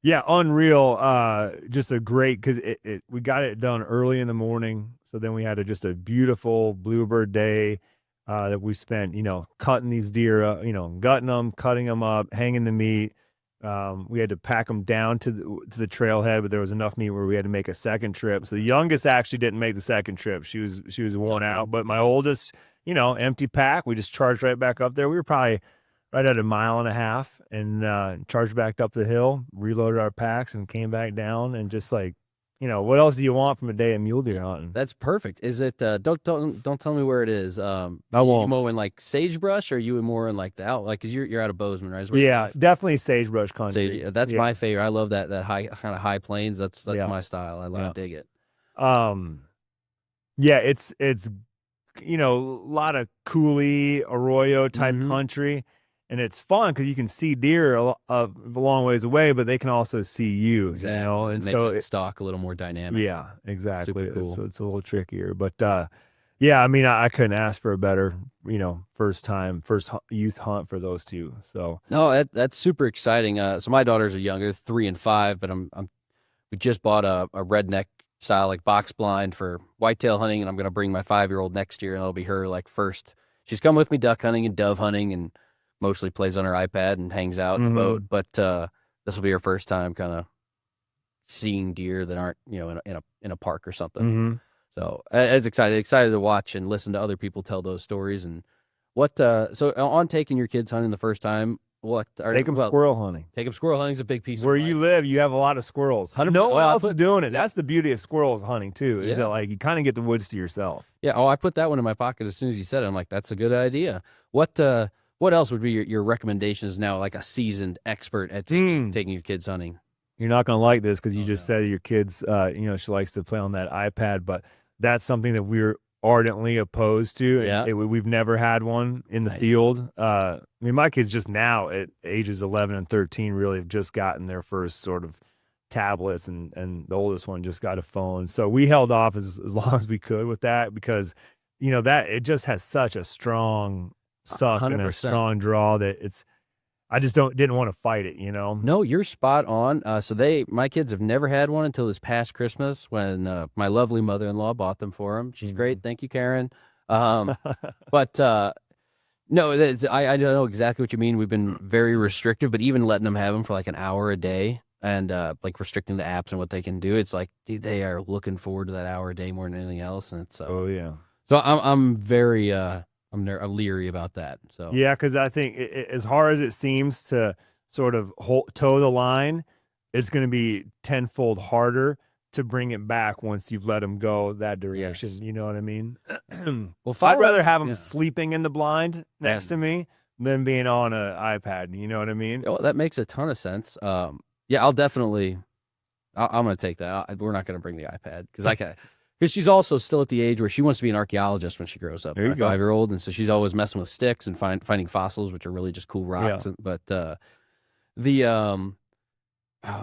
Yeah, unreal. Just a great, because we got it done early in the morning. So then we had just a beautiful bluebird day that we spent, cutting these deer, gutting them, cutting them up, hanging the meat. We had to pack them down to the trailhead, but there was enough meat where we had to make a second trip. So the youngest actually didn't make the second trip. She was worn out, but my oldest, empty pack. We just charged right back up there. We were probably right at 1.5 miles and charged back up the hill, reloaded our packs, and came back down. And just like, what else do you want from a day of mule deer hunting? That's perfect. Is it? Don't tell me where it is. I won't. You more in like sagebrush, or you more in like the out? Like, cause you're out of Bozeman, right? Yeah, definitely sagebrush country. That's my favorite. I love that high kind of high plains. That's my style. I dig it. Yeah, it's a lot of coulee, arroyo type country. And it's fun because you can see deer a long ways away, but they can also see you. Exactly. And it so makes the stalk a little more dynamic. Yeah, exactly. Super cool. So it's a little trickier, but yeah, I mean, I couldn't ask for a better, first youth hunt for those two. So no, that's super exciting. So my daughters are younger, 3 and 5, but we just bought a redneck style like box blind for whitetail hunting, and I'm gonna bring my 5-year-old next year, and it'll be her like first. She's come with me duck hunting and dove hunting, and mostly plays on her iPad and hangs out in the boat. But this will be her first time kind of seeing deer that aren't, in a park or something. So it's excited to watch and listen to other people tell those stories. And so on taking your kids hunting the first time, take them squirrel hunting. Take them squirrel hunting is a big piece where of advice. you live. You have a lot of squirrels. No one else is doing it. That's the beauty of squirrels hunting too. Is that like you kind of get the woods to yourself? Yeah. Oh, I put that one in my pocket as soon as you said it. I'm like, that's a good idea. What else would be your recommendations now, like a seasoned expert at taking your kids hunting? You're not going to like this because you just said your kids, she likes to play on that iPad, but that's something that we're ardently opposed to. Yeah. We've never had one in the field. I mean, my kids just now at ages 11 and 13 really have just gotten their first sort of tablets, and the oldest one just got a phone. So we held off as long as we could with that because, that it just has such a strong suck 100%. And a strong draw that I just didn't want to fight it, No, you're spot on. So my kids have never had one until this past Christmas when my lovely mother-in-law bought them for them. She's great. Thank you, Karen. But no, I don't know exactly what you mean. We've been very restrictive, but even letting them have them for like an hour a day and like restricting the apps and what they can do, it's like, dude, they are looking forward to that hour a day more than anything else. And it's oh yeah. So I'm very I'm leery about that. So yeah, because I think as hard as it seems to sort of toe the line, it's going to be tenfold harder to bring it back once you've let them go that direction. Yes. You know what I mean? Well, I'd rather have them sleeping in the blind next to me than being on an iPad. You know what I mean? Oh, that makes a ton of sense. Yeah, I'm going to take that. We're not going to bring the iPad because she's also still at the age where she wants to be an archegologist when she grows up. My 5-year-old, and so she's always messing with sticks and finding fossils, which are really just cool rocks. Yeah. But oh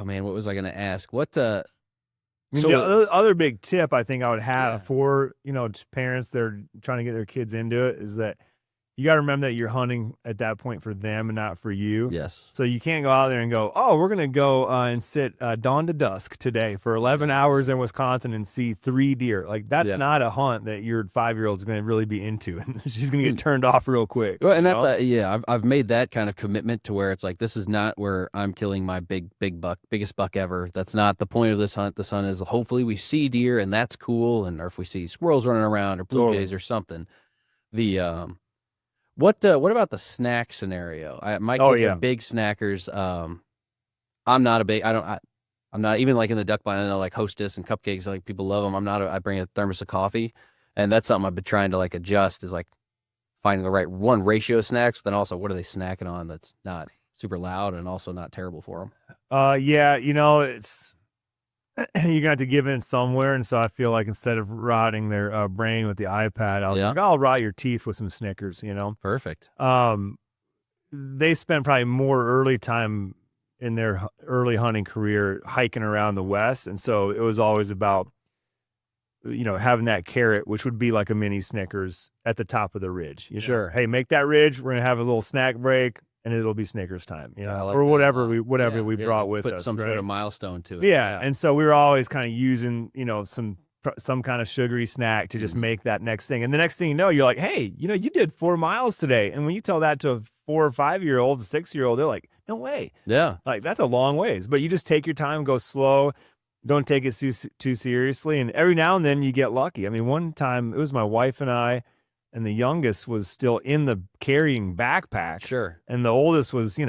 man, what was I going to ask? The other big tip I think I would have for parents that are trying to get their kids into it is that you got to remember that you're hunting at that point for them and not for you. Yes. So you can't go out there and go, oh, we're going to go and sit dawn to dusk today for 11 hours in Wisconsin and see 3 deer. Like that's not a hunt that your 5-year-old's going to really be into. She's going to get turned off real quick. Well, and that's I've made that kind of commitment to where it's like, this is not where I'm killing my biggest buck ever. That's not the point of this hunt. This hunt is hopefully we see deer and that's cool. Or if we see squirrels running around or blue jays or something, What about the snack scenario? My kids are big snackers. I'm not a big. I'm not even like in the duck blind. I know like Hostess and cupcakes. Like people love them. I bring a thermos of coffee, and that's something I've been trying to like adjust. Is like finding the right ratio of snacks, but then also what are they snacking on that's not super loud and also not terrible for them. Yeah, it's. You're gonna have to give in somewhere, and so I feel like instead of rotting their brain with the iPad, I'll rot your teeth with some Snickers. Perfect. They spend probably more early time in their early hunting career hiking around the West, and so it was always about having that carrot, which would be like a mini Snickers at the top of the ridge. Sure. Hey, make that ridge. We're gonna have a little snack break. and it'll be Snickers time, Yeah, I like or that a whatever lot. we brought with put us, some right? sort of milestone to it. Yeah, and so we were always kind of using, some kind of sugary snack to just make that next thing. And the next thing you know, you're like, hey, you did 4 miles today. And when you tell that to a 4 or 5-year-old, a 6-year-old, they're like, no way. Yeah. Like, that's a long ways. But you just take your time, go slow, don't take it too seriously. And every now and then you get lucky. I mean, one time it was my wife and I, and the youngest was still in the carrying backpack. Sure. And the oldest was,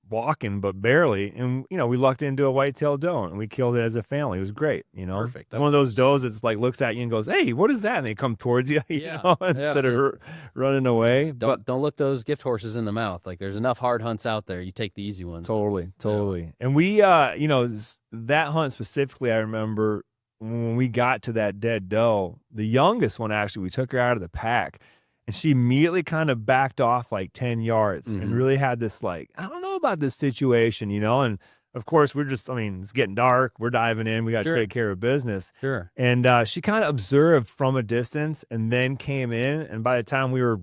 walking, but barely. And, we lucked into a white-tailed doe and we killed it as a family. It was great, Perfect. One of those does that's like looks at you and goes, hey, what is that? And they come towards you, instead of running away. Don't look those gift horses in the mouth. Like, there's enough hard hunts out there. You take the easy ones. Totally. And we, that hunt specifically, I remember when we got to that dead doe, the youngest one, actually, we took her out of the pack. And she immediately kind of backed off like 10 yards and really had this like, I don't know about this situation, And of course, it's getting dark. We're diving in. We got to take care of business. Sure. And she kind of observed from a distance and then came in. And by the time we were,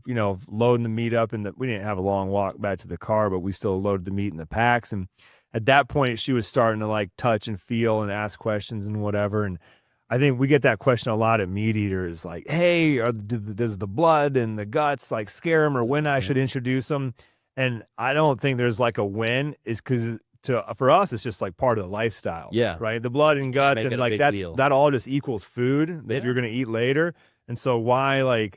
loading the meat up, we didn't have a long walk back to the car, but we still loaded the meat in the packs. And at that point, she was starting to like touch and feel and ask questions and whatever. And I think we get that question a lot at MeatEater's, like, hey, does the blood and the guts like scare them, or when I should introduce them? And I don't think there's like a when, is because for us, it's just like part of the lifestyle. Yeah. Right. The blood and guts and like that all just equals food that you're going to eat later. And so why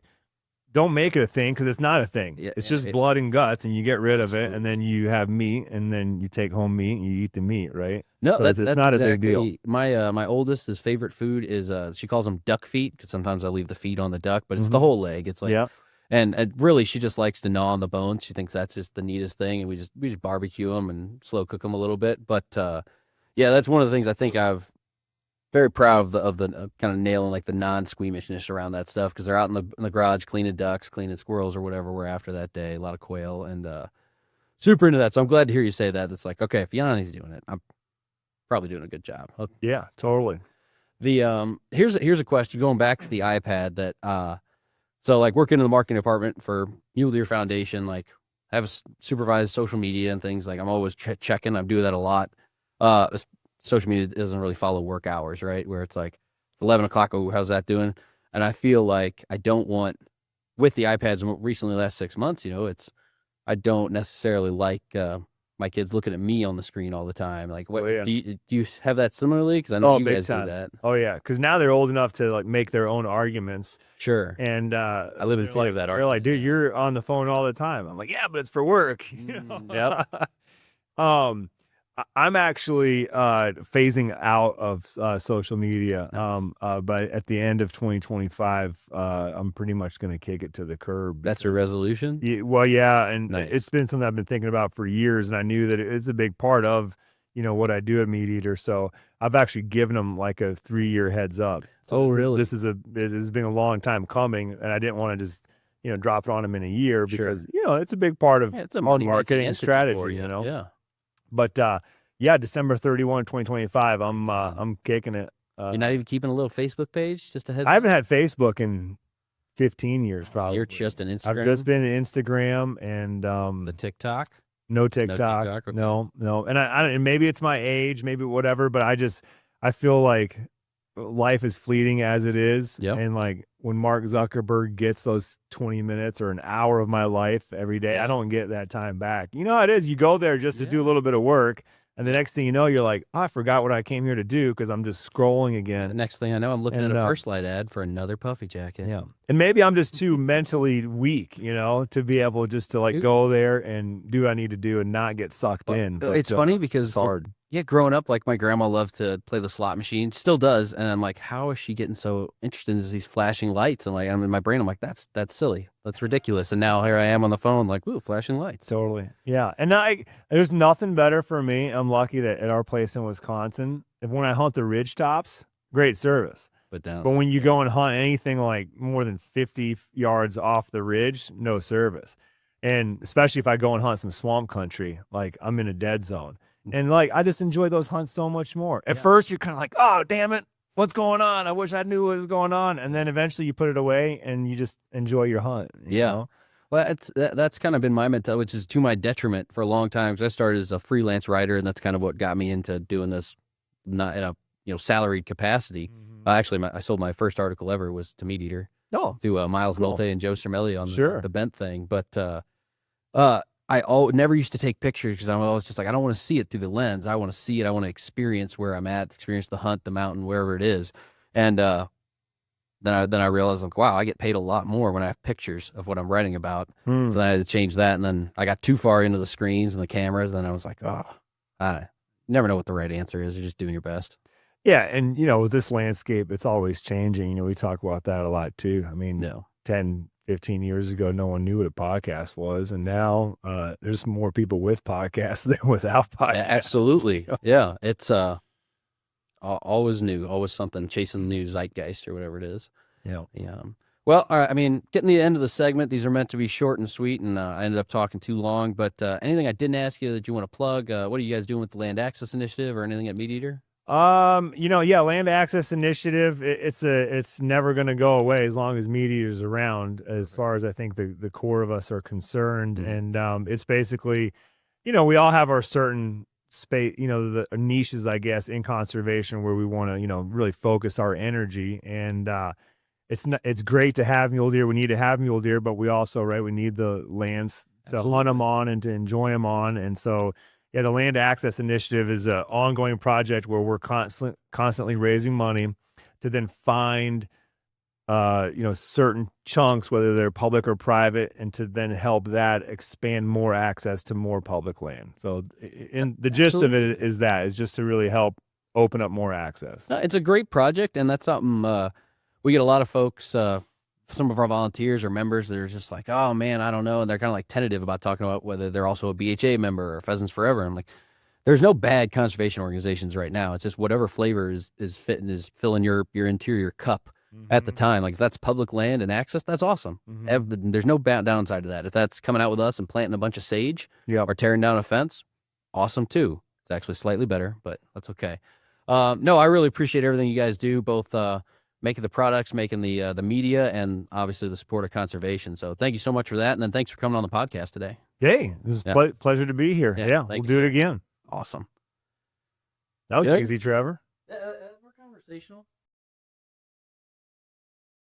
don't make it a thing, because it's not a thing. It's just blood and guts, and you get rid of it, and then you have meat, and then you take home meat and you eat the meat, right? No, so that's not a big deal. My oldest, his favorite food is she calls them duck feet, because sometimes I leave the feet on the duck, but it's the whole leg. It's like, and really she just likes to gnaw on the bones. She thinks that's just the neatest thing, and we just barbecue them and slow cook them a little bit. But that's one of the things I think I've very proud of the kind of nailing like the non-squeamishness around that stuff, because they're out in the garage cleaning ducks, cleaning squirrels, or whatever we're after that day. A lot of quail, and super into that. So I'm glad to hear you say that. It's like, okay, if Yanni's doing it, I'm probably doing a good job. Okay. Yeah, totally. The here's a question going back to the iPad that so like working in the marketing department for Mule Deer Foundation, like I have supervised social media and things. Like I'm always checking. I'm doing that a lot. Social media doesn't really follow work hours, right? Where it's like 11 o'clock. Oh, how's that doing? And I feel like I don't want, with the iPads recently, the last 6 months, I don't necessarily like my kids looking at me on the screen all the time. Like, what do you have that similarly? Because I know you guys do that. Oh yeah, because now they're old enough to like make their own arguments. Sure. And I live in fear of that argument. They're like, dude, you're on the phone all the time. I'm like, yeah, but it's for work. Yep. I'm actually phasing out of social media. But at the end of 2025, I'm pretty much going to kick it to the curb. That's your resolution? Yeah, and nice. It's been something I've been thinking about for years, and I knew that it's a big part of what I do at MeatEater. So I've actually given them like a 3-year heads up. So really? This has been a long time coming, and I didn't want to just drop it on them in a year, because it's a big part of it's a marketing strategy. Yeah. But December 31, 2025, I'm kicking it. You're not even keeping a little Facebook page? Just a heads up? I haven't had Facebook in 15 years, probably. You're just an Instagram? I've just been Instagram and the TikTok? No TikTok. Okay. No. And and maybe it's my age, maybe whatever, but I feel like life is fleeting as it is. Yep. And like when Mark Zuckerberg gets those 20 minutes or an hour of my life every day, I don't get that time back. How it is. You go there just to do a little bit of work, and the next thing you know, you're like, I forgot what I came here to do, because I'm just scrolling again. The next thing I know, I'm looking at a First Light ad for another puffy jacket. Yeah. And maybe I'm just too mentally weak, to be able just to like go there and do what I need to do and not get sucked in. But, it's funny because it's hard. Yeah, growing up, like my grandma loved to play the slot machine, still does, and I'm like, how is she getting so interested in these flashing lights? And like, I'm in my brain, I'm like, that's silly, that's ridiculous. And now here I am on the phone, like, ooh, flashing lights. Totally, yeah. And there's nothing better for me. I'm lucky that at our place in Wisconsin, when I hunt the ridge tops, great service. But when you go and hunt anything like more than 50 yards off the ridge, no service. And especially if I go and hunt some swamp country, like I'm in a dead zone. And like, I just enjoy those hunts so much more. At first, you're kind of like, oh, damn it, what's going on? I wish I knew what was going on. And then eventually you put it away and you just enjoy your hunt. You know? Well, that's kind of been my mentality, which is to my detriment for a long time. 'Cause I started as a freelance writer, and that's kind of what got me into doing this, not in a salaried capacity. Actually, I sold my first article ever was to MeatEater Oh, through Miles cool. Nolte and Joe Cermelli on Sure. the bent thing. But I never used to take pictures because I'm always just like, I don't want to see it through the lens. I want to see it. I want to experience where I'm at, experience the hunt, the mountain, wherever it is. And then I realized, like, wow, I get paid a lot more when I have pictures of what I'm writing about. So then I had to change that, and then I got too far into the screens and the cameras, and then I was like, oh, I never know what the right answer is. You're just doing your best. Yeah, and with this landscape, it's always changing. We talk about that a lot too. I mean, No. 10, 15 years ago, no one knew what a podcast was, and now there's more people with podcasts than without podcasts. Absolutely. Yeah, it's always new, always something, chasing the new zeitgeist or whatever it is. Yeah. Well, all right. I mean, getting to the end of the segment, these are meant to be short and sweet, and I ended up talking too long. But anything I didn't ask you that you want to plug? What are you guys doing with the Land Access Initiative or anything at MeatEater? Yeah, Land Access Initiative, it's never going to go away as long as MeatEater's around, as far as I think the core of us are concerned. And it's basically, we all have our certain space, the niches, I guess, in conservation where we want to, really focus our energy. And it's great to have mule deer. We need to have mule deer, but we also, right, we need the lands to hunt them on and to enjoy them on. And so, yeah, the Land Access Initiative is an ongoing project where we're constantly raising money to then find, certain chunks, whether they're public or private, and to then help that expand more access to more public land. So, the gist of it is just to really help open up more access. It's a great project, and that's something we get a lot of folks. Some of our volunteers or members that are just like, oh man, I don't know. And they're kind of like tentative about talking about whether they're also a BHA member or Pheasants Forever. I'm like, there's no bad conservation organizations right now. It's just whatever flavor is fitting is filling your interior cup at the time. Like if that's public land and access, that's awesome. There's no downside to that. If that's coming out with us and planting a bunch of sage or tearing down a fence, awesome too. It's actually slightly better, but that's okay. No, I really appreciate everything you guys do, both making the products, making the media, and obviously the support of conservation. So thank you so much for that. And then thanks for coming on the podcast today. Hey, this is pleasure to be here. Yeah, we'll do it again. Awesome. That was easy, Trevor. We're conversational.